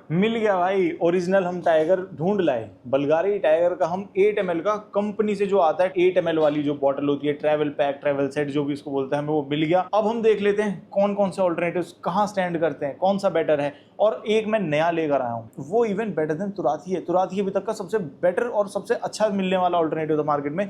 मिल गया भाई, ओरिजिनल हम टाइगर ढूंढ लाए। बल्गारी टाइगर का हम 8 ml का कंपनी से जो आता है 8 ml वाली जो बॉटल होती है, ट्रैवल पैक, ट्रैवल सेट जो भी इसको बोलते हैं, हमें वो मिल गया। अब हम देख लेते हैं कौन कौन से ऑल्टरनेटिव्स कहाँ स्टैंड करते हैं, कौन सा बेटर है। और एक मैं नया लेकर आया हूँ, वो इवन बेटर देन तुराती है। तुराती अभी तक का सबसे बेटर और सबसे अच्छा मिलने वाला ऑल्टरनेटिव था मार्केट में।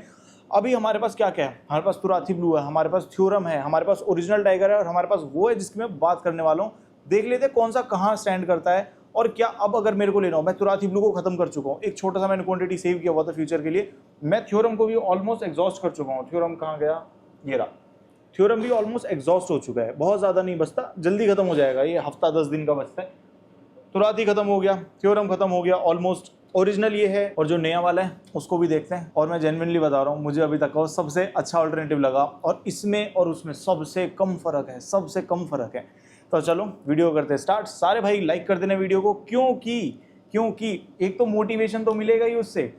अभी हमारे पास क्या क्या है, हमारे पास तुराती ब्लू है, हमारे पास थ्योरम है, हमारे पास ओरिजिनल टाइगर है, और हमारे पास वो है जिसकी मैं बात करने वाला हूँ। देख लेते हैं कौन सा कहाँ स्टैंड करता है और क्या। अब अगर मेरे को लेना हो, मैं तुराती ब्लू को खत्म कर चुका हूँ, एक छोटा सा मैंने क्वांटिटी सेव किया हुआ था फ्यूचर के लिए। मैं थ्योरम को भी ऑलमोस्ट एग्जॉस्ट कर चुका हूँ। थ्योरम कहाँ गया, ये रहा। थ्योरम भी ऑलमोस्ट एग्जॉस्ट हो चुका है, बहुत ज़्यादा नहीं बचता, जल्दी खत्म हो जाएगा, ये हफ्ता 10 दिन का बचता है। तुराती खत्म हो गया, थ्योरम खत्म हो गया ऑलमोस्ट। ओरिजिनल ये है, और जो नया वाला है उसको भी देखते हैं। और मैं जेन्युइनली बता रहा हूँ, मुझे अभी तक का सबसे अच्छा ऑल्टरनेटिव लगा, और इसमें और उसमें सबसे कम फर्क है, सबसे कम फर्क है। तो चलो वीडियो करते हैं स्टार्ट। सारे भाई लाइक कर देना वीडियो को, क्योंकि एक तो मोटिवेशन तो मिलेगा ही उससे,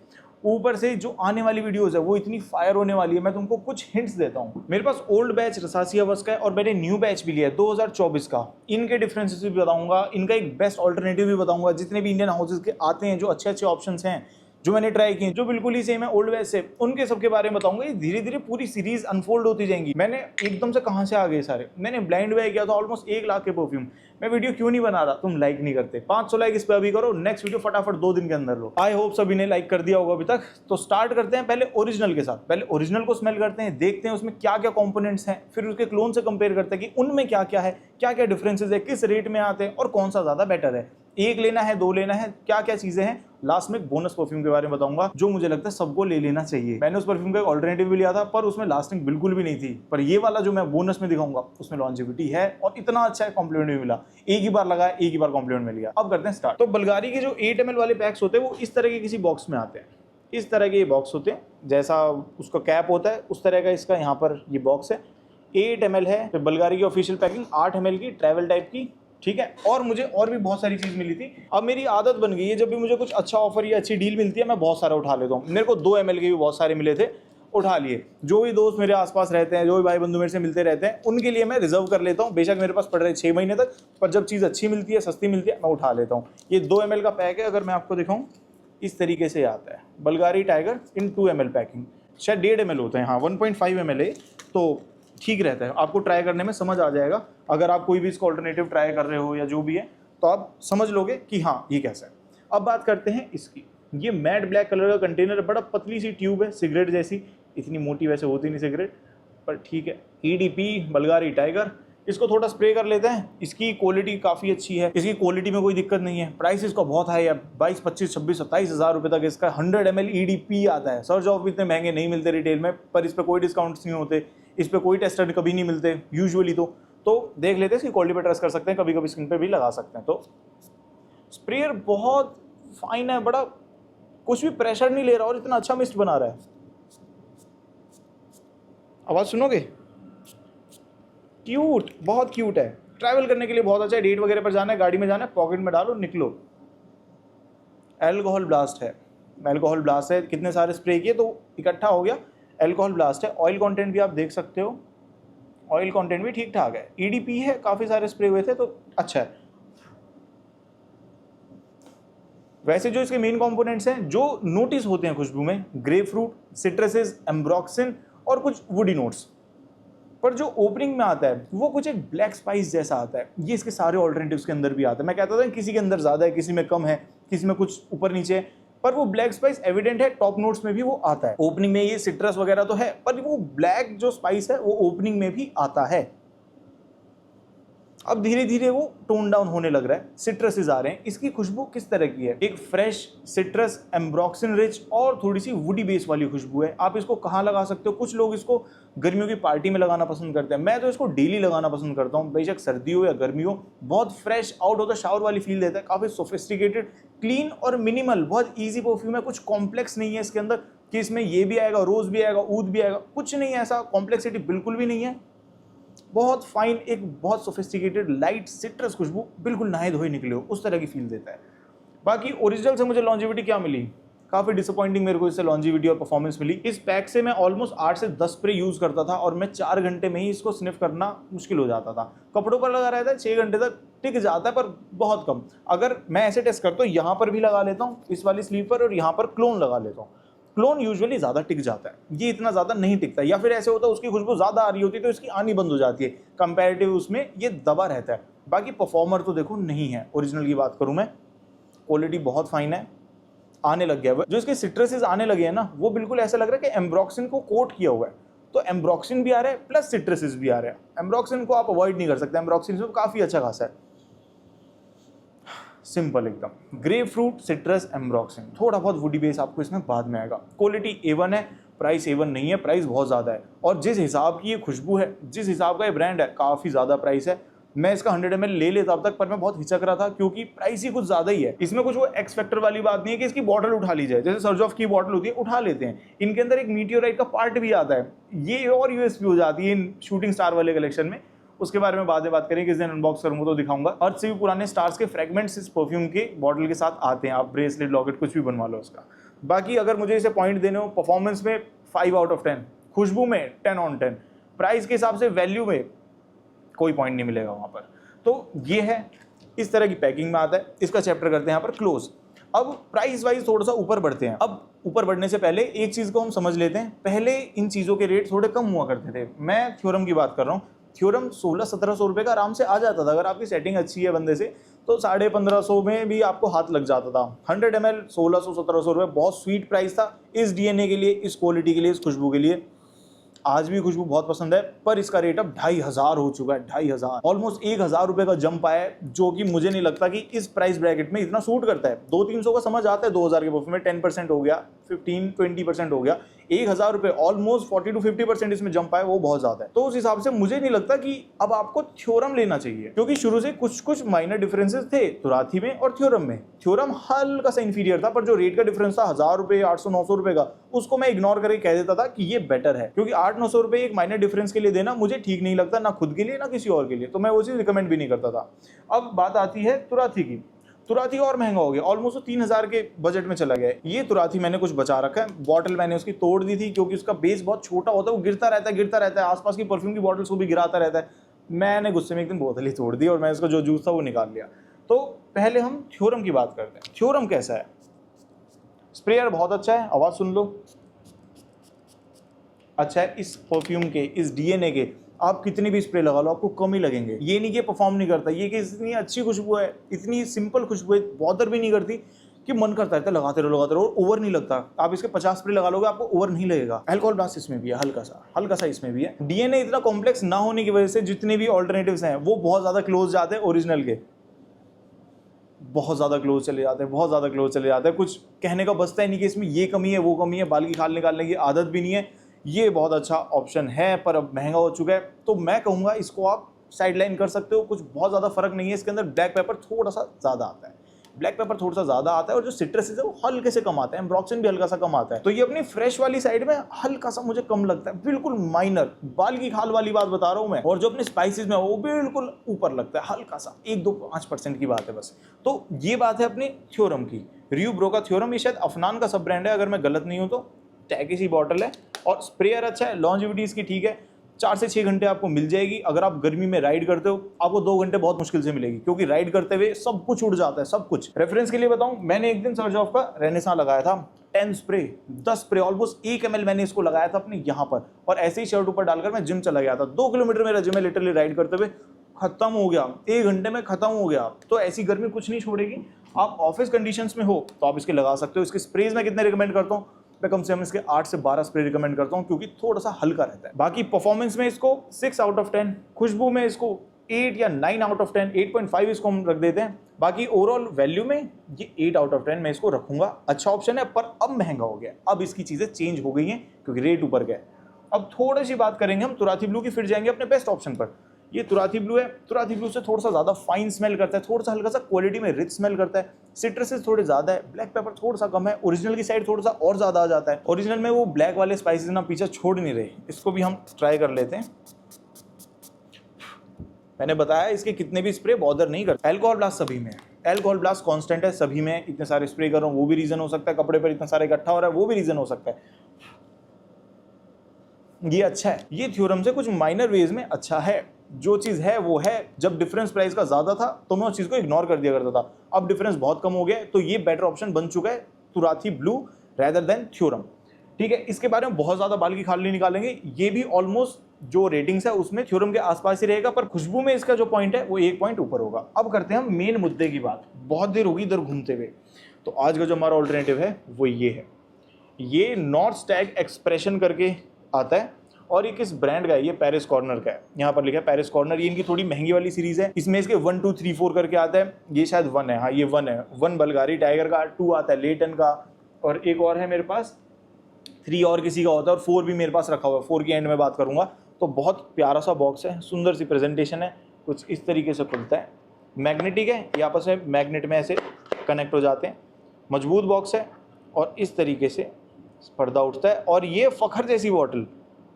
ऊपर से जो आने वाली वीडियोस है वो इतनी फायर होने वाली है। मैं तुमको कुछ हिंट्स देता हूँ। मेरे पास ओल्ड बैच रसासी अवर्स का है, और मैंने न्यू बैच भी लिया है 2024 का। इनके डिफरेंसेस भी बताऊंगा, इनका एक बेस्ट ऑल्टरनेटिव भी बताऊंगा। जितने भी इंडियन हाउसेज के आते हैं, जो अच्छे अच्छे ऑप्शंस हैं जो मैंने ट्राई किए, जो बिल्कुल ही सेम है ओल्ड बैच से, उनके सबके बारे में बताऊंगा। ये धीरे धीरे पूरी सीरीज अनफोल्ड होती जाएंगी। मैंने एकदम से कहां से आ गए सारे, मैंने ब्लाइंड बाय किया था ऑलमोस्ट 1 लाख के परफ्यूम। मैं वीडियो क्यों नहीं बना रहा, तुम लाइक नहीं करते। 500 लाइक इस पे अभी करो, नेक्स्ट वीडियो फटाफट 2 दिन के अंदर लो। आई होप सभी ने लाइक कर दिया होगा अभी तक। तो स्टार्ट करते हैं पहले ओरिजिनल के साथ। पहले ओरिजिनल को स्मेल करते हैं, देखते हैं उसमें क्या क्या कंपोनेंट्स हैं, फिर उसके क्लोन से कंपेयर करते हैं कि उनमें क्या क्या है, क्या क्या डिफरेंसेस है, किस रेट में आते हैं और कौन सा ज्यादा बेटर है। एक लेना है, 2 लेना है, क्या क्या चीजें हैं। लास्ट में बोनस परफ्यूम के बारे में बताऊंगा, जो मुझे लगता है सबको ले लेना चाहिए। मैंने उस परफ्यूम का एक ऑल्टरनेटिव भी लिया था, पर उसमें लास्टिंग बिल्कुल भी नहीं थी। पर ये वाला जो मैं बोनस में दिखाऊंगा उसमें लॉन्जेविटी है, और इतना अच्छा है, कॉम्प्लीमेंट भी मिला। एक ही बार लगाया, एक ही बार कॉम्प्लीमेंट मिल गया। अब करते हैं स्टार्ट। तो बल्गारी के जो 8 ml वाले पैक्स होते हैं वो इस तरह के किसी बॉक्स में आते हैं। इस तरह के ये बॉक्स होते हैं, जैसा उसका कैप होता है उस तरह का इसका यहाँ पर ये बॉक्स है। 8 ml है। फिर बल्गारी की ऑफिशियल पैकिंग 8 ml की ट्रैवल टाइप की, ठीक है। और मुझे और भी बहुत सारी चीज मिली थी। अब मेरी आदत बन गई है, जब भी मुझे कुछ अच्छा ऑफर या अच्छी डील मिलती है मैं बहुत सारा उठा लेता हूँ। मेरे को 2 ml के भी बहुत सारे मिले थे, उठा लिए। जो भी दोस्त मेरे आसपास रहते हैं, जो भी भाई बंधु मेरे से मिलते रहते हैं, उनके लिए मैं रिजर्व कर लेता हूँ। बेशक मेरे पास पड़ रहे 6 महीने तक, पर जब चीज़ अच्छी मिलती है, सस्ती मिलती है, मैं उठा लेता हूँ। ये 2 ml का पैक है, अगर मैं आपको दिखाऊँ इस तरीके से आता है। बल्गारी टाइगर इन 2 ml पैकिंग, शायद 1.5 ml होते हैं, हाँ 1.5 ml है, तो ठीक रहता है। आपको ट्राई करने में समझ आ जाएगा। अगर आप कोई भी इसका ऑल्टरनेटिव ट्राई कर रहे हो या जो भी है, तो आप समझ लोगे कि हाँ ये कैसा है। अब बात करते हैं इसकी। ये मैट ब्लैक कलर का कंटेनर, बड़ा पतली सी ट्यूब है, सिगरेट जैसी। इतनी मोटी वैसे होती नहीं सिगरेट, पर ठीक है। EDP बल्गारी टाइगर, इसको थोड़ा स्प्रे कर लेते हैं। इसकी क्वालिटी काफ़ी अच्छी है, इसकी क्वालिटी में कोई दिक्कत नहीं है। प्राइस इसका बहुत हाई है, 22, 25, 26, 27 हज़ार रुपये तक इसका 100 ml EDP आता है। सर्च ऑफ इतने महंगे नहीं मिलते रिटेल में, पर इस पर कोई डिस्काउंट्स नहीं होते, इस पर कोई टेस्टर कभी नहीं मिलते यूजुअली। तो देख लेते हैं, इसकी क्वालिटी पर ट्रस्ट कर सकते हैं, कभी कभी स्किन पे भी लगा सकते हैं। तो स्प्रेयर बहुत फाइन है, बड़ा कुछ भी प्रेशर नहीं ले रहा, और इतना अच्छा मिस्ट बना रहा है। आवाज़ सुनोगे, क्यूट, बहुत क्यूट है। ट्रैवल करने के लिए बहुत अच्छा है। डेट वगैरह पर जाना है, गाड़ी में जाना है, पॉकेट में डालो, निकलो। अल्कोहल ब्लास्ट है, अल्कोहल ब्लास्ट है। कितने सारे स्प्रे किए तो इकट्ठा हो गया, अल्कोहल ब्लास्ट है। ऑयल कंटेंट भी आप देख सकते हो, ऑयल कंटेंट भी ठीक ठाक है। EDP है, काफ़ी सारे स्प्रे हुए थे, तो अच्छा है। वैसे जो इसके मेन कंपोनेंट्स हैं जो नोटिस होते हैं खुशबू में, ग्रेपफ्रूट, सिट्रसेस, एम्ब्रॉक्सिन और कुछ वुडी नोट्स। पर जो ओपनिंग में आता है वो कुछ एक ब्लैक स्पाइस जैसा आता है। ये इसके सारे ऑल्टरनेटिव्स के अंदर भी आता है। मैं कहता था किसी के अंदर ज़्यादा है, किसी में कम है, किसी में कुछ ऊपर नीचे है, पर वो ब्लैक स्पाइस एविडेंट है। टॉप नोट्स में भी वो आता है। ओपनिंग में ये सिट्रस वगैरह तो है, पर वो ब्लैक जो स्पाइस है वो ओपनिंग में भी आता है। अब धीरे धीरे वो टोन डाउन होने लग रहा है, सिट्रसेस आ रहे हैं। इसकी खुशबू किस तरह की है, एक फ्रेश सिट्रस, एम्ब्रॉक्सिन रिच और थोड़ी सी वुडी बेस वाली खुशबू है। आप इसको कहाँ लगा सकते हो, कुछ लोग इसको गर्मियों की पार्टी में लगाना पसंद करते हैं, मैं तो इसको डेली लगाना पसंद करता हूँ, बेशक सर्दी हो या गर्मी हो। बहुत fresh, out of the shower वाली फील देता है, काफ़ी सोफिस्टिकेटेड, क्लीन और मिनिमल, बहुत ईजी परफ्यूम है। कुछ कॉम्प्लेक्स नहीं है इसके अंदर कि इसमें ये भी आएगा, रोज भी आएगा, ऊद भी आएगा, कुछ नहीं है ऐसा, कॉम्प्लेक्सिटी बिल्कुल भी नहीं है। बहुत फाइन, एक बहुत सोफिस्टिकेटेड लाइट सिट्रस खुशबू, बिल्कुल नहाए धोए निकले हो उस तरह की फील देता है। बाकी ओरिजिनल से मुझे लॉन्जेविटी क्या मिली, काफ़ी डिसअपॉइंटिंग मेरे को इससे लॉन्जिविटी और परफॉर्मेंस मिली। इस पैक से मैं ऑलमोस्ट 8 से 10 स्प्रे यूज़ करता था और मैं 4 घंटे में ही इसको स्निफ करना मुश्किल हो जाता था। कपड़ों पर लगा रहता है 6 घंटे तक टिक जाता है, पर बहुत कम। अगर मैं ऐसे टेस्ट करता हूँ, यहाँ पर भी लगा लेता हूँ इस वाली स्लीव पर और यहाँ पर क्लोन लगा लेता हूँ, क्लोन यूजुअली ज़्यादा टिक जाता है, ये इतना ज़्यादा नहीं टिकता। या फिर ऐसे होता है उसकी खुशबू ज़्यादा आ रही होती है तो इसकी आनी बंद हो जाती है, कंपैरेटिव उसमें ये दबा रहता है। बाकी परफॉर्मर तो देखो नहीं है, ओरिजिनल की बात करूँ मैं, क्वालिटी बहुत फाइन है, आने लग गया है। जो इसके सिट्रसेस आने लगे हैं ना, वो बिल्कुल ऐसा लग रहा है कि एम्ब्रॉक्सिन को कोट किया हुआ है, तो एम्ब्रॉक्सिन भी आ रहा है प्लस सिट्रसेस भी आ रहे हैं। एम्ब्रॉक्सिन को आप अवॉइड नहीं कर सकते, एम्ब्रॉक्सिन से काफ़ी अच्छा खासा है, सिंपल एकदम। ग्रेप फ्रूट, सिट्रस, एम्ब्रॉक्सिन, थोड़ा बहुत वुडी बेस आपको इसमें बाद में आएगा। क्वालिटी A1 है, प्राइस A1 नहीं है, प्राइस बहुत ज़्यादा है। और जिस हिसाब की ये खुशबू है, जिस हिसाब का ये ब्रांड है, काफ़ी ज़्यादा प्राइस है। मैं इसका 100 ml ले लेता अब तक, पर मैं बहुत हिचक रहा था क्योंकि प्राइस ही कुछ ज़्यादा ही है। इसमें कुछ वो एक्स फैक्टर वाली बात नहीं है कि इसकी बॉटल उठा ली जाए, जैसे सर्जॉफ की बॉटल होती है उठा लेते हैं, इनके अंदर एक मीटियोराइट का पार्ट भी आता है, ये और यूएसपी हो जाती है इन शूटिंग स्टार वाले कलेक्शन में। उसके बारे में बाद में बात करेंगे, किस दिन अनबॉक्स करूंगा तो दिखाऊंगा। और से भी पुराने स्टार्स के फ्रेगमेंट्स इस परफ्यूम के बॉटल के साथ आते हैं, आप ब्रेसलेट, लॉकेट कुछ भी बनवा लो उसका। बाकी अगर मुझे इसे पॉइंट देने हो, परफॉर्मेंस में 5 आउट ऑफ 10, खुशबू में 10 on 10, प्राइस के हिसाब से वैल्यू में कोई पॉइंट नहीं मिलेगा वहाँ पर। तो ये है, इस तरह की पैकिंग में आता है। इसका चैप्टर करते हैं यहाँ पर क्लोज। अब प्राइस वाइज थोड़ा सा ऊपर बढ़ते हैं। अब ऊपर बढ़ने से पहले एक चीज़ को हम समझ लेते हैं, पहले इन चीज़ों के रेट थोड़े कम हुआ करते थे। मैं थ्योरम की बात कर रहा हूँ, थ्योरम 1600-1700 रुपये का आराम से आ जाता था। अगर आपकी सेटिंग अच्छी है बंदे से तो 1550 में भी आपको हाथ लग जाता था। 100 ml 1600-1700 रुपये, बहुत स्वीट प्राइस था इस DNA के लिए, इस क्वालिटी के लिए, इस खुशबू के लिए। आज भी खुशबू बहुत पसंद है, पर इसका रेट अब 2500 हो चुका है। 2500, ऑलमोस्ट 1000 रुपये का जंप आया है, जो कि मुझे नहीं लगता कि इस प्राइस ब्रैकेट में इतना सूट करता है। 200-300 का समझ आता है, 2000 के परफ्यूम में 10% हो गया, 15-20% हो गया। 1000 रुपये, ऑलमोस्ट 40-50% इसमें जंप आया, वो बहुत ज्यादा है। तो उस हिसाब से मुझे नहीं लगता कि अब आपको थ्योरम लेना चाहिए, क्योंकि शुरू से कुछ कुछ माइनर डिफरेंसेस थे तुराथी में और थ्योरम में। थ्योरम हल्का सा इंफीरियर था, पर जो रेट का डिफरेंस था 1000 रुपये, 800-900 रुपये का, उसको मैं इग्नोर करके कह देता था कि ये बेटर है। क्योंकि 800-900 रुपये एक माइनर डिफरेंस के लिए देना मुझे ठीक नहीं लगता, ना खुद के लिए ना किसी और के लिए, तो मैं वो चीज़ रिकमेंड भी नहीं करता था। अब बात आती है तुराथी की। तुराथी और महंगा हो गया, ऑलमोस्ट 3000 के बजट में चला गया है। ये तुराथी मैंने कुछ बचा रखा है, बॉटल मैंने उसकी तोड़ दी थी क्योंकि उसका बेस बहुत छोटा होता है, वो गिरता रहता है, आसपास की परफ्यूम की बॉटल्स को भी गिराता रहता है। मैंने गुस्से में एक दिन बोतल ही तोड़ दी और मैं इसका जो जूस था वो निकाल लिया। तो पहले हम थ्योरम की बात करते हैं। थ्योरम कैसा है? स्प्रेयर बहुत अच्छा है, आवाज़ सुन लो, अच्छा है। इस परफ्यूम के, इस DNA के आप कितनी भी स्प्रे लगा लो आपको कम ही लगेंगे। ये नहीं कि परफॉर्म नहीं करता, ये कि इतनी अच्छी खुशबू है, इतनी सिंपल खुशबू है, बॉदर भी नहीं करती कि मन करता है लगाते रहो, ओवर नहीं लगता। आप इसके 50 स्प्रे लगा लोगे आपको ओवर नहीं लगेगा। अल्कोहल ब्लास्ट इसमें भी है, हल्का सा इसमें भी है। DNA इतना कॉम्प्लेक्स ना होने की वजह से जितने भी ऑल्टरनेटिव्स हैं वो बहुत ज़्यादा क्लोज जाते हैं ओरिजिनल के, बहुत ज़्यादा क्लोज चले जाते हैं। कुछ कहने का बचता ही नहीं कि इसमें ये कमी है, वो कमी है, बाल की खाल निकालने की आदत भी नहीं है। ये बहुत अच्छा ऑप्शन है, पर अब महंगा हो चुका है, तो मैं कहूँगा इसको आप साइडलाइन कर सकते हो। कुछ बहुत ज़्यादा फर्क नहीं है। इसके अंदर ब्लैक पेपर थोड़ा सा ज़्यादा आता है, और जो सिट्रस है वो हल्के से कम आता है, एम्ब्रॉक्सिन भी हल्का सा कम आता है। तो ये अपनी फ्रेश वाली साइड में हल्का सा मुझे कम लगता है, बिल्कुल माइनर, बाल की खाल वाली बात बता रहा हूँ मैं। और जो अपने स्पाइसेस में वो बिल्कुल ऊपर लगता है, हल्का सा 1-2-5% की बात है बस। तो ये बात है अपनी थ्योरम की। रियू ब्रो का थ्योरम, ये शायद अफनान का सब ब्रांड है अगर मैं गलत नहीं हूँ तो। टैग की बॉटल है और स्प्रेयर अच्छा है, लॉन्जिविटी इसकी ठीक है, 4 से 6 घंटे आपको मिल जाएगी। अगर आप गर्मी में राइड करते हो आपको 2 घंटे बहुत मुश्किल से मिलेगी, क्योंकि राइड करते हुए सब कुछ उड़ जाता है, सब कुछ। रेफरेंस के लिए बताऊं, मैंने एक दिन सर्जॉफ का रेनेसां लगाया था, 10 स्प्रे, 10 स्प्रे, ऑलमोस्ट 1 ml मैंने इसको लगाया था अपने यहाँ पर, और ऐसे ही शर्ट ऊपर डालकर मैं जिम चला गया था। 2 किलोमीटर मेरा जिम है, लिटरली राइड करते हुए खत्म हो गया, 1 घंटे में खत्म हो गया। तो ऐसी गर्मी कुछ नहीं छोड़ेगी। आप ऑफिस कंडीशंस में हो तो आप इसके लगा सकते हो। इसके स्प्रेज मैं कितने रिकमेंड करता हूँ? मैं कम से कम इसके 8 से 12 स्प्रे रिकमेंड करता हूँ, क्योंकि थोड़ा सा हल्का रहता है। बाकी परफॉर्मेंस में इसको 6 आउट ऑफ 10, खुशबू में इसको 8 या 9 आउट ऑफ 10, 8.5 इसको हम रख देते हैं। बाकी ओवरऑल वैल्यू में ये 8 आउट ऑफ 10 मैं इसको रखूंगा। अच्छा ऑप्शन है, पर अब महंगा हो गया, अब इसकी चीज़ें चेंज हो गई हैं क्योंकि रेट ऊपर गए। अब थोड़ी सी बात करेंगे हम तुराथी ब्लू की, फिर जाएंगे अपने बेस्ट ऑप्शन पर। ये तुराथी ब्लू है, तुराथी ब्लू से थोड़ा सा ज़्यादा फाइन स्मेल करता है, थोड़ा सा हल्का सा क्वालिटी में रिच स्मेल करता है, सिट्रसेस थोड़े ज़्यादा है, ब्लैक पेपर थोड़ा सा कम है, ओरिजिनल की साइड थोड़ा सा और ज़्यादा आ जाता है। ओरिजिनल में वो ब्लैक वाले स्पाइसेस ना पीछे छोड़ नहीं रहे। इसको भी हम ट्राई कर लेते हैं। मैंने बताया इसके कितने भी स्प्रे बॉदर नहीं करते। अल्कोहल ब्लास्ट सभी में है, अल्कोहल ब्लास्ट कांस्टेंट है सभी में, इतने सारे स्प्रे कर रहा हूँ वो भी रीजन हो सकता है, कपड़े पर इतना सारा इकट्ठा हो रहा है वो भी रीजन हो सकता है। ये अच्छा है, ये थ्योरम से कुछ माइनर वेज में अच्छा है। जो चीज़ है वो है। जब डिफरेंस प्राइस का ज़्यादा था तो मैं उस चीज़ को इग्नोर कर दिया करता था, अब डिफरेंस बहुत कम हो गया है तो ये बेटर ऑप्शन बन चुका है तुराथी ब्लू रेदर देन थ्योरम। ठीक है, इसके बारे में बहुत ज़्यादा बाल की खाल नहीं निकालेंगे, ये भी ऑलमोस्ट जो रेटिंग्स है उसमें थ्योरम के आसपास ही रहेगा, पर खुशबू में इसका जो पॉइंट है वो 1 पॉइंट ऊपर होगा। अब करते हैं हम मेन मुद्दे की बात, बहुत देर होगी इधर घूमते हुए। तो आज का जो हमारा ऑल्टरनेटिव है वो ये है, ये नॉर्थ स्टैग एक्सप्रेशन करके आता है और ये किस ब्रांड का है, ये पेरिस कॉर्नर का है, यहाँ पर लिखा है पेरिस कॉर्नर। ये इनकी थोड़ी महंगी वाली सीरीज है, इसमें इसके 1 2 3 4 करके आता है, ये शायद 1 है, हाँ ये 1 है। 1 बल्गारी टाइगर का, 2 आता है लेटन का, और एक और है मेरे पास, 3 और किसी का होता है, और 4 भी मेरे पास रखा हुआ है, 4 की एंड में बात करूंगा। तो बहुत प्यारा सा बॉक्स है, सुंदर सी प्रेजेंटेशन है, कुछ इस तरीके से खुलता है, मैग्नेटिक है, ये आपस में मैग्नेट में ऐसे कनेक्ट हो जाते हैं, मजबूत बॉक्स है और इस तरीके से पर्दा उठता है। और ये फखर जैसी बॉटल,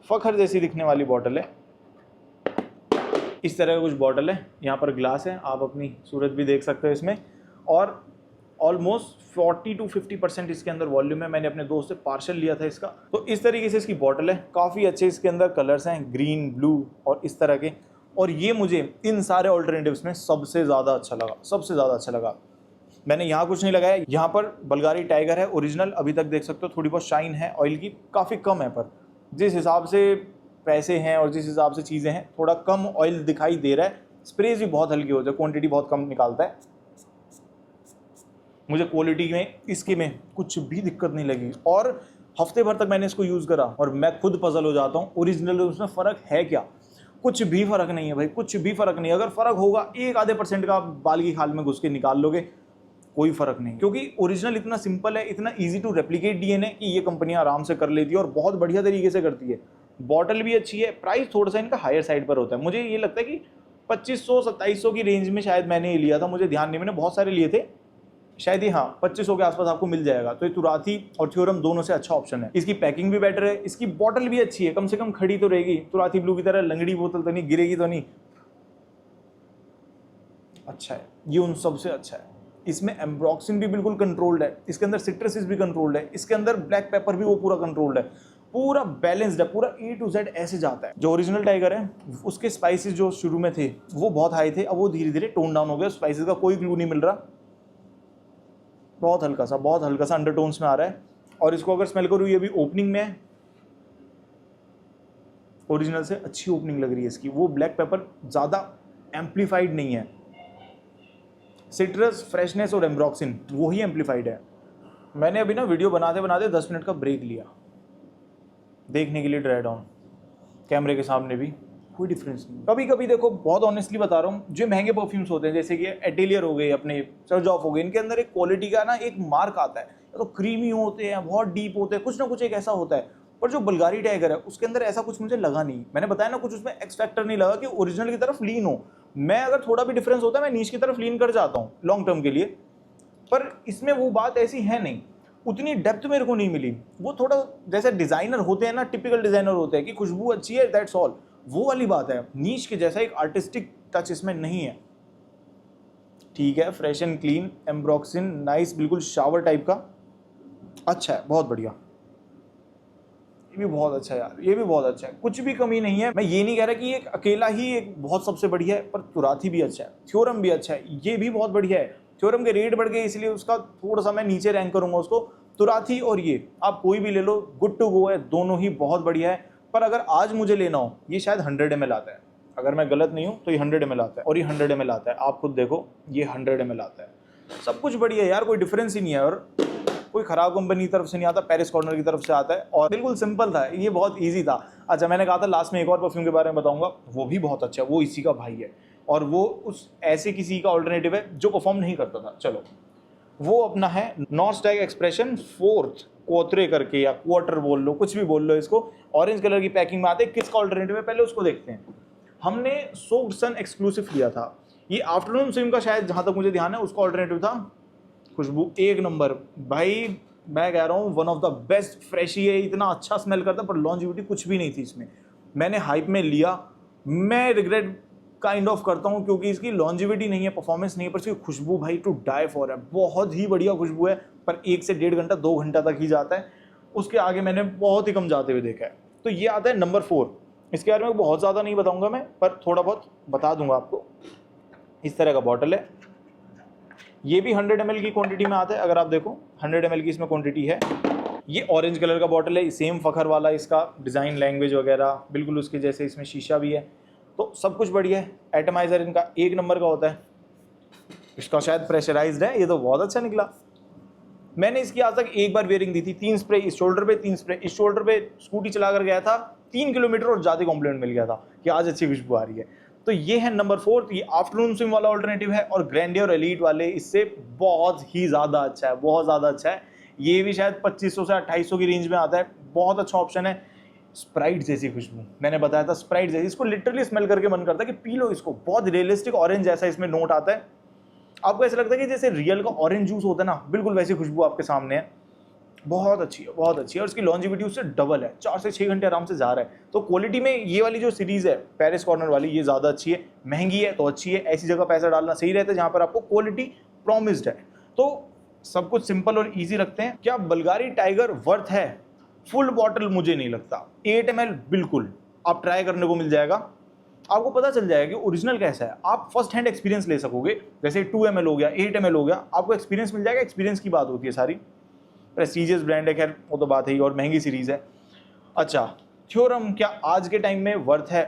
फखर जैसी दिखने वाली बॉटल है, इस तरह का कुछ बॉटल है, यहाँ पर ग्लास है, आप अपनी सूरत भी देख सकते हो इसमें, और ऑलमोस्ट 40 to 50% इसके अंदर वॉल्यूम है। मैंने अपने दोस्त से पार्सल लिया था इसका। तो इस तरीके से इसकी बॉटल है, काफ़ी अच्छे इसके अंदर कलर्स हैं, ग्रीन, ब्लू और इस तरह के। और ये मुझे इन सारे ऑल्टरनेटिव्स में सबसे ज़्यादा अच्छा लगा, सबसे ज़्यादा अच्छा लगा। मैंने यहाँ कुछ नहीं लगाया, यहाँ पर बल्गारी टाइगर है ओरिजिनल, अभी तक देख सकते हो थोड़ी बहुत शाइन है ऑयल की, काफ़ी कम है, पर जिस हिसाब से पैसे हैं और जिस हिसाब से चीज़ें हैं थोड़ा कम ऑयल दिखाई दे रहा है। स्प्रेज भी बहुत हल्की होती है, क्वांटिटी बहुत कम निकालता है। मुझे क्वालिटी में इसके में कुछ भी दिक्कत नहीं लगी, और हफ्ते भर तक मैंने इसको यूज़ करा और मैं खुद पजल हो जाता हूँ ओरिजिनल उसमें फ़र्क है क्या। कुछ भी फ़र्क नहीं है भाई, कुछ भी फ़र्क नहीं। अगर फ़र्क होगा 1-आधे% का, आप बाल की खाल में घुस के निकाल लोगे, कोई फ़र्क नहीं, क्योंकि ओरिजिनल इतना सिंपल है, इतना ईजी टू रेप्लिकेट डीएनए कि ये कंपनियां आराम से कर लेती है और बहुत बढ़िया तरीके से करती है। बॉटल भी अच्छी है, प्राइस थोड़ा सा इनका हायर साइड पर होता है। मुझे ये लगता है कि 2500-2700 की रेंज में शायद मैंने ये लिया था, मुझे ध्यान नहीं, मैंने बहुत सारे लिए थे, शायद ही हाँ 2500 के आसपास आपको मिल जाएगा। तो ये तुराथी और थ्योरम दोनों से अच्छा ऑप्शन है। इसकी पैकिंग भी बेटर है, इसकी बॉटल भी अच्छी है, कम से कम खड़ी तो रहेगी, तुराथी ब्लू की तरह लंगड़ी बोतल तो नहीं, गिरेगी तो नहीं। अच्छा है, ये उन सबसे अच्छा है। इसमें एम्ब्रोक्सिन भी बिल्कुल कंट्रोल्ड है, इसके अंदर सिट्रसिस भी कंट्रोल्ड है, इसके अंदर ब्लैक पेपर भी वो पूरा कंट्रोल्ड है, पूरा बैलेंस्ड है, पूरा A to Z ऐसे जाता है। जो ओरिजिनल टाइगर है उसके स्पाइसेस जो शुरू में थे वो बहुत हाई थे, अब वो धीरे धीरे टोन डाउन हो गया, स्पाइसेस का कोई क्लू नहीं मिल रहा, बहुत हल्का सा अंडरटोन्स में आ रहा है। और इसको अगर स्मेल करूँ, ये भी ओपनिंग में है, ओरिजिनल से अच्छी ओपनिंग लग रही है इसकी, वो ब्लैक पेपर ज़्यादा एम्पलीफाइड नहीं है, सिट्रस, फ्रेशनेस और एम्ब्रोक्सिन वो ही एम्पलीफाइड है। मैंने अभी ना वीडियो बनाते बनाते 10 मिनट का ब्रेक लिया देखने के लिए ड्राई डाउन, कैमरे के सामने भी कोई डिफरेंस नहीं। कभी कभी देखो, बहुत ऑनेस्टली बता रहा हूँ, जो महंगे परफ्यूम्स होते हैं जैसे कि एटेलियर हो गए, अपने सर्ज ऑफ हो गए, इनके अंदर एक क्वालिटी का ना एक मार्क आता है, तो क्रीमी होते हैं, बहुत डीप होते हैं, कुछ ना कुछ एक ऐसा होता है। पर जो बल्गारी टाइगर है उसके अंदर ऐसा कुछ मुझे लगा नहीं। मैंने बताया ना, कुछ उसमें एक्स फैक्टर नहीं लगा कि ओरिजिनल की तरफ लीन हो। मैं अगर थोड़ा भी डिफरेंस होता है मैं नीच की तरफ लीन कर जाता हूँ लॉन्ग टर्म के लिए, पर इसमें वो बात ऐसी है नहीं, उतनी डेप्थ मेरे को नहीं मिली। वो थोड़ा जैसे डिजाइनर होते हैं ना, टिपिकल डिजाइनर होते हैं कि खुशबू अच्छी है, दैट्स ऑल, वो वाली बात है। नीच के जैसा एक आर्टिस्टिक टच इसमें नहीं है। ठीक है, फ्रेश एंड क्लीन, एम्ब्रोक्सिन नाइस, बिल्कुल शावर टाइप का, अच्छा है, बहुत बढ़िया। ये भी बहुत अच्छा है यार, ये भी बहुत अच्छा है, कुछ भी कमी नहीं है। मैं ये नहीं कह रहा कि एक अकेला ही एक बहुत सबसे बढ़िया है, पर तुराथी भी अच्छा है, थ्योरम भी अच्छा है, ये भी बहुत बढ़िया है। थ्योरम के रेट बढ़ गए इसलिए उसका थोड़ा सा मैं नीचे रैंक करूंगा उसको। तुराथी और ये आप कोई भी ले लो, गुड टू गो है, दोनों ही बहुत बढ़िया है। पर अगर आज मुझे लेना हो, ये शायद 100 ml आता है, अगर मैं गलत नहीं हूँ तो ये 100 ml आता है, और ये 100 ml आता है, आप खुद देखो ये 100 ml आता है। सब कुछ बढ़िया है यार, कोई डिफरेंस ही नहीं है, और कोई खराब कंपनी की तरफ से नहीं आता, पेरिस कॉर्नर की तरफ से आता है, और बिल्कुल सिंपल था, ये बहुत इजी था। अच्छा, मैंने कहा था लास्ट में एक और परफ्यूम के बारे में बताऊंगा, वो भी बहुत अच्छा है, वो इसी का भाई है, और वो उस ऐसे किसी का ऑल्टरनेटिव है जो परफॉर्म नहीं करता था। चलो, वो अपना है north Stag expression 4th quarter करके, या क्वार्टर बोल लो, कुछ भी बोल लो इसको, ऑरेंज कलर की पैकिंग में आते हैं। किसका ऑल्टरनेटिव है पहले उसको देखते हैं। हमने सोक्ड सन एक्सक्लूसिव लिया था, ये आफ्टरनून स्विम का शायद, जहां तक मुझे ध्यान है, उसका ऑल्टरनेटिव था। खुशबू एक नंबर भाई, मैं कह रहा हूँ one of the best, fresh ही है, इतना अच्छा स्मेल करता, पर लॉन्जिविटी कुछ भी नहीं थी इसमें। मैंने हाइप में लिया, मैं रिग्रेट काइंड ऑफ करता हूँ, क्योंकि इसकी लॉन्जिविटी नहीं है, परफॉर्मेंस नहीं है, पर इसकी खुशबू भाई टू डाई फॉर है। बहुत ही बढ़िया खुशबू है, पर 1 से 1.5 घंटा 2 घंटा तक ही जाता है, उसके आगे मैंने बहुत ही कम जाते हुए देखा है। तो ये आता है नंबर 4। इसके बारे में बहुत ज़्यादा नहीं बताऊँगा मैं, पर थोड़ा बहुत बता दूंगा आपको। इस तरह का बॉटल है, ये भी 100 ml की क्वांटिटी में आता है। अगर आप देखो 100 ml की इसमें क्वांटिटी है। ये ऑरेंज कलर का बॉटल है, सेम फखर वाला, इसका डिज़ाइन लैंग्वेज वगैरह बिल्कुल उसके जैसे, इसमें शीशा भी है, तो सब कुछ बढ़िया है। एटमाइज़र इनका 1 नंबर का होता है। इसका शायद प्रेशराइज्ड है, ये तो बहुत अच्छा निकला। मैंने इसकी आज तक एक बार वेयरिंग दी थी, 3 स्प्रे इस शोल्डर पे, 3 स्प्रे इस शोल्डर पे। स्कूटी चला कर गया था 3 किलोमीटर और ज़्यादा कॉम्प्लीमेंट मिल गया था कि आज अच्छी खुशबू आ रही है। तो ये है नंबर 4। ये आफ्टरनून स्विम वाला ऑल्टरनेटिव है, और ग्रैंडियर और एलीट वाले इससे बहुत ही ज़्यादा अच्छा है, बहुत ज़्यादा अच्छा है। ये भी शायद 2500 से 2800 की रेंज में आता है, बहुत अच्छा ऑप्शन है। स्प्राइट जैसी खुशबू, मैंने बताया था स्प्राइट जैसी, इसको लिटरली स्मेल करके मन करता है कि पी लो इसको। बहुत रियलिस्टिक ऑरेंज जैसा इसमें नोट आता है, आपको ऐसा लगता है कि जैसे रियल का ऑरेंज जूस होता है ना, बिल्कुल वैसी खुशबू आपके सामने है। बहुत अच्छी है, बहुत अच्छी है, और इसकी लॉन्जिविटी उससे डबल है, 4 से 6 घंटे आराम से जा रहा है। तो क्वालिटी में ये वाली जो सीरीज़ है पेरिस कॉर्नर वाली, ये ज़्यादा अच्छी है। महंगी है तो अच्छी है, ऐसी जगह पैसा डालना सही रहता है जहाँ पर आपको क्वालिटी प्रॉमिस्ड है। तो सब कुछ सिंपल और ईजी रखते हैं। क्या बल्गारी टाइगर वर्थ है? फुल बॉटल मुझे नहीं लगता। 8 ml बिल्कुल आप ट्राई करने को मिल जाएगा, आपको पता चल जाएगा कि ओरिजिनल कैसा है। आप फर्स्ट हैंड एक्सपीरियंस ले सकोगे, जैसे 2 ml हो गया, 8 ml हो गया, आपको एक्सपीरियंस मिल जाएगा। एक्सपीरियंस की बात होती है सारी। प्रेस्टीजियस ब्रांड है, खैर वो तो बात है ही, और महंगी सीरीज़ है। अच्छा, थ्योरम क्या आज के टाइम में वर्थ है?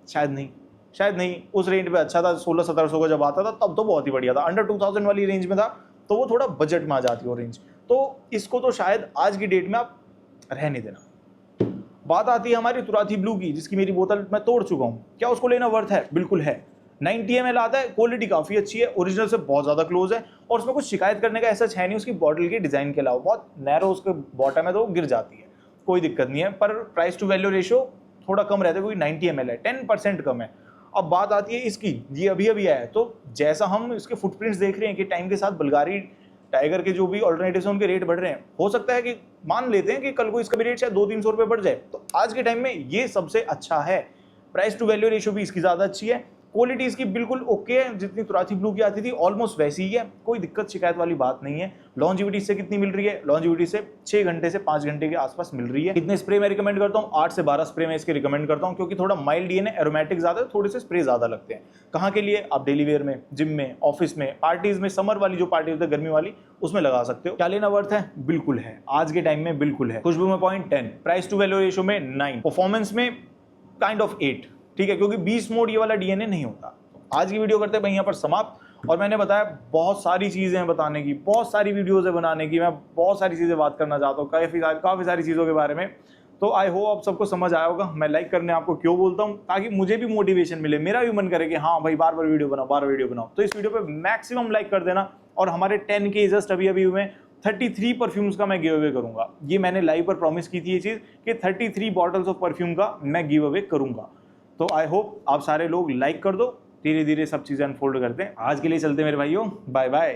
शायद नहीं, शायद नहीं। उस रेंज पे अच्छा था, 1600-1700 का जब आता था तब तो बहुत ही बढ़िया था। अंडर 2000 वाली रेंज में था तो वो थोड़ा बजट में आ जाती है रेंज, तो इसको तो शायद आज की डेट में आप रहने देना। बात आती है हमारी तुराथी ब्लू की, जिसकी मेरी बोतल मैं तोड़ चुका हूँ। क्या उसको लेना वर्थ है? बिल्कुल है। 90 ml आता है, क्वालिटी काफ़ी अच्छी है, ओरिजिनल से बहुत ज़्यादा क्लोज है, और उसमें कुछ शिकायत करने का ऐसा है नहीं। उसकी बॉटल के डिज़ाइन के अलावा बहुत नैरो उसके बॉटम है, तो गिर जाती है, कोई दिक्कत नहीं है। पर प्राइस टू वैल्यू रेशो थोड़ा कम रहता है, क्योंकि 90 ml है, 10% कम है। अब बात आती है इसकी, ये अभी अभी आया है, तो जैसा हम इसके फुटप्रिंट्स देख रहे हैं कि टाइम के साथ बल्गारी टाइगर के जो भी ऑल्टरनेटिव्स हैं उनके रेट बढ़ रहे हैं, हो सकता है कि मान लेते हैं कि कल को इसका भी रेट शायद 200-300 रुपये बढ़ जाए, तो आज के टाइम में ये सबसे अच्छा है। प्राइस टू वैल्यू रेशो भी इसकी ज़्यादा अच्छी है, क्वालिटी इसकी बिल्कुल ओके है, जितनी तुराथी ब्लू की आती थी ऑलमोस्ट वैसी ही है, कोई दिक्कत शिकायत वाली बात नहीं है। लॉन्जिविटी से कितनी मिल रही है? लॉन्जिविटी से 6 घंटे से 5 घंटे के आसपास मिल रही है। कितने स्प्रे मैं रिकमेंड करता हूँ? 8 से 12 स्प्रे मैं इसके रिकमेंड करता हूँ, क्योंकि थोड़ा माइल्ड ये एरोमेटिक ज़्यादा है, थोड़े से स्प्रे ज़्यादा लगते हैं। कहाँ के लिए? आप डेली वेयर में, जिम में, ऑफिस में, पार्टीज में, समर वाली जो पार्टी होती है गर्मी वाली, उसमें लगा सकते हो। क्या लेना वर्थ है? बिल्कुल है, आज के टाइम में बिल्कुल है। खुशबू में 0.10, प्राइस टू वैल्यू रेशो में 9, परफॉर्मेंस में काइंड ऑफ 8, ठीक है, क्योंकि 20 मोड ये वाला डीएनए नहीं होता। आज की वीडियो करते हैं भाई यहाँ पर समाप्त, और मैंने बताया बहुत सारी चीज़ें हैं बताने की, बहुत सारी वीडियोज़ है बनाने की, मैं बहुत सारी चीज़ें बात करना चाहता हूँ, काफ़ी सारी चीज़ों के बारे में। तो आई होप आप सबको समझ आया होगा मैं लाइक करने आपको क्यों बोलता हूँ, ताकि मुझे भी मोटिवेशन मिले, मेरा भी मन करे कि हाँ भाई बार बार वीडियो बनाओ, बार वीडियो बनाओ। तो इस वीडियो पर मैक्सिमम लाइक कर देना, और हमारे 10K जस्ट अभी अभी हुए, 33 परफ्यूम्स का मैं गिव अवे करूँगा। ये मैंने लाइव पर प्रॉमिस की थी ये चीज़ कि 33 बॉटल्स ऑफ परफ्यूम का मैं गिव अवे करूँगा। तो आई होप आप सारे लोग लाइक कर दो, धीरे धीरे सब चीज़ें अनफोल्ड करते हैं। आज के लिए चलते मेरे भाइयों, बाय बाय।